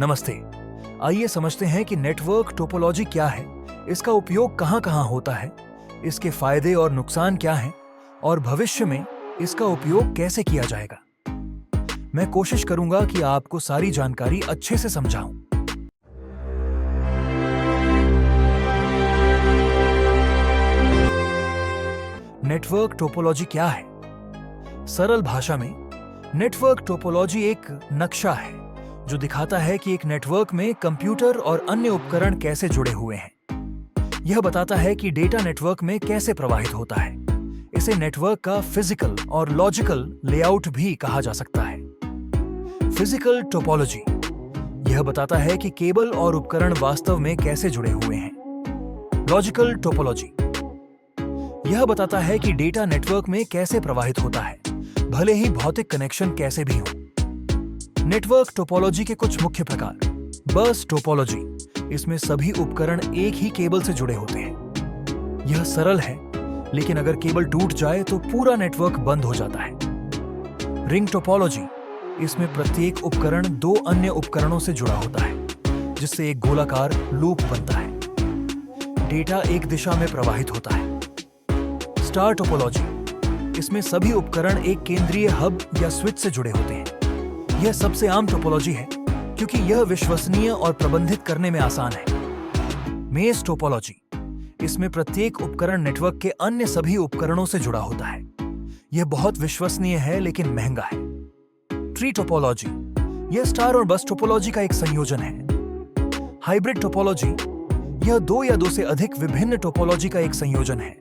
नमस्ते। आइए समझते हैं कि नेटवर्क टोपोलॉजी क्या है, इसका उपयोग कहां-कहां होता है, इसके फायदे और नुकसान क्या हैं और भविष्य में इसका उपयोग कैसे किया जाएगा। मैं कोशिश करूंगा कि आपको सारी जानकारी अच्छे से समझाऊं। नेटवर्क टोपोलॉजी क्या है? सरल भाषा में नेटवर्क टोपोलॉजी एक नक्शा है जो दिखाता है कि एक नेटवर्क में कंप्यूटर और अन्य उपकरण कैसे जुड़े हुए हैं। यह बताता है कि डेटा नेटवर्क में कैसे प्रवाहित होता है। इसे नेटवर्क का फिजिकल और लॉजिकल लेआउट भी कहा जा सकता है। फिजिकल टोपोलॉजी यह बताता है कि केबल और उपकरण वास्तव में कैसे जुड़े हुए हैं। लॉजिकल टोपोलॉजी यह बताता है कि डेटा नेटवर्क में कैसे प्रवाहित होता है, भले ही भौतिक कनेक्शन कैसे भी हो। नेटवर्क टोपोलॉजी के कुछ मुख्य प्रकार। बस टोपोलॉजी, इसमें सभी उपकरण एक ही केबल से जुड़े होते हैं। यह सरल है, लेकिन अगर केबल टूट जाए तो पूरा नेटवर्क बंद हो जाता है। रिंग टोपोलॉजी, इसमें प्रत्येक उपकरण दो अन्य उपकरणों से जुड़ा होता है, जिससे एक गोलाकार लूप बनता है। डेटा एक दिशा में प्रवाहित होता है। स्टार टोपोलॉजी, इसमें सभी उपकरण एक केंद्रीय हब या स्विच से जुड़े होते हैं। यह सबसे आम टोपोलॉजी है क्योंकि यह विश्वसनीय और प्रबंधित करने में आसान है। मेश टोपोलॉजी, इसमें प्रत्येक उपकरण नेटवर्क के अन्य सभी उपकरणों से जुड़ा होता है। यह बहुत विश्वसनीय है लेकिन महंगा है। ट्री टोपोलॉजी, यह स्टार और बस टोपोलॉजी का एक संयोजन है। हाइब्रिड टोपोलॉजी, यह दो या दो से अधिक विभिन्न टोपोलॉजी का एक संयोजन है।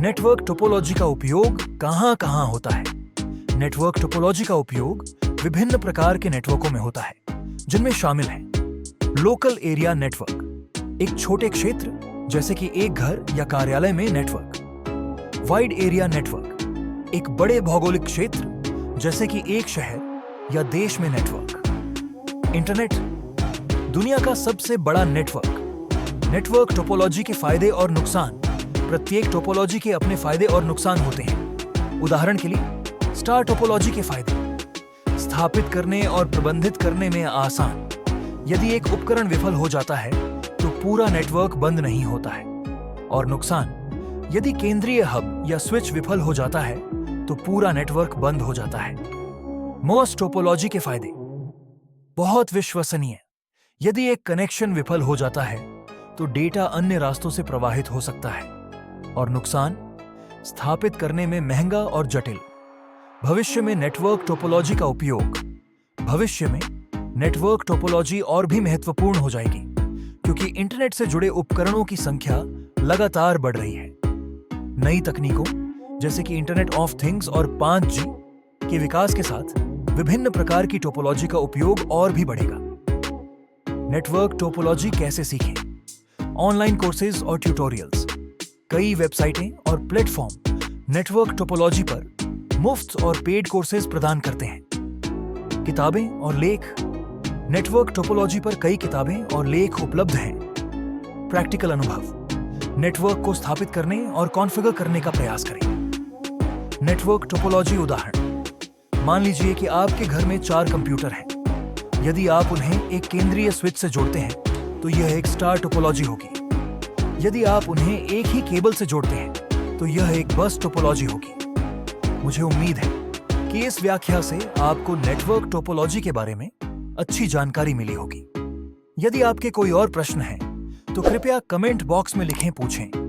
नेटवर्क टोपोलॉजी का उपयोग कहां-कहां होता है? नेटवर्क टोपोलॉजी का उपयोग विभिन्न प्रकार के नेटवर्कों में होता है, जिनमें शामिल हैं लोकल एरिया नेटवर्क, एक छोटे क्षेत्र जैसे कि एक घर या कार्यालय में नेटवर्क। वाइड एरिया नेटवर्क, एक बड़े भौगोलिक क्षेत्र जैसे कि एक शहर या देश में नेटवर्क। इंटरनेट, दुनिया का सबसे बड़ा नेटवर्क। नेटवर्क टोपोलॉजी के फायदे और नुकसान। प्रत्येक टोपोलॉजी के अपने फायदे और नुकसान होते हैं। उदाहरण के लिए स्टार टोपोलॉजी के फायदे: स्थापित करने और प्रबंधित करने में आसान। यदि एक उपकरण विफल हो जाता है तो पूरा नेटवर्क बंद नहीं होता है। और नुकसान: यदि केंद्रीय हब या स्विच विफल हो जाता है तो पूरा नेटवर्क बंद हो जाता है। मोस टोपोलॉजी के फायदे: बहुत विश्वसनीय। यदि एक कनेक्शन विफल हो जाता है तो डेटा अन्य रास्तों से प्रवाहित हो सकता है। और नुकसान: स्थापित करने में महंगा और जटिल। भविष्य में नेटवर्क टोपोलॉजी का उपयोग। भविष्य में नेटवर्क टोपोलॉजी और भी महत्वपूर्ण हो जाएगी क्योंकि इंटरनेट से जुड़े उपकरणों की संख्या लगातार बढ़ रही है। नई तकनीकों जैसे कि इंटरनेट ऑफ थिंग्स और 5G के विकास के साथ विभिन्न प्रकार की टोपोलॉजी का उपयोग और भी बढ़ेगा। नेटवर्क टोपोलॉजी कैसे सीखें? ऑनलाइन कोर्सेज और ट्यूटोरियल्स। कई वेबसाइटें और प्लेटफॉर्म नेटवर्क टोपोलॉजी पर मुफ्त और पेड कोर्सेज प्रदान करते हैं। किताबें और लेख। नेटवर्क टोपोलॉजी पर कई किताबें और लेख उपलब्ध हैं। प्रैक्टिकल अनुभव। नेटवर्क को स्थापित करने और कॉन्फ़िगर करने का प्रयास करें। नेटवर्क टोपोलॉजी उदाहरण: मान लीजिए कि आपके घर में 4 कंप्यूटर हैं। यदि आप उन्हें एक केंद्रीय स्विच से जोड़ते हैं तो यह एक स्टार टोपोलॉजी होगी। यदि आप उन्हें एक ही केबल से जोड़ते हैं तो यह एक बस टोपोलॉजी होगी। मुझे उम्मीद है कि इस व्याख्या से आपको नेटवर्क टोपोलॉजी के बारे में अच्छी जानकारी मिली होगी। यदि आपके कोई और प्रश्न हैं तो कृपया कमेंट बॉक्स में लिखें, पूछें।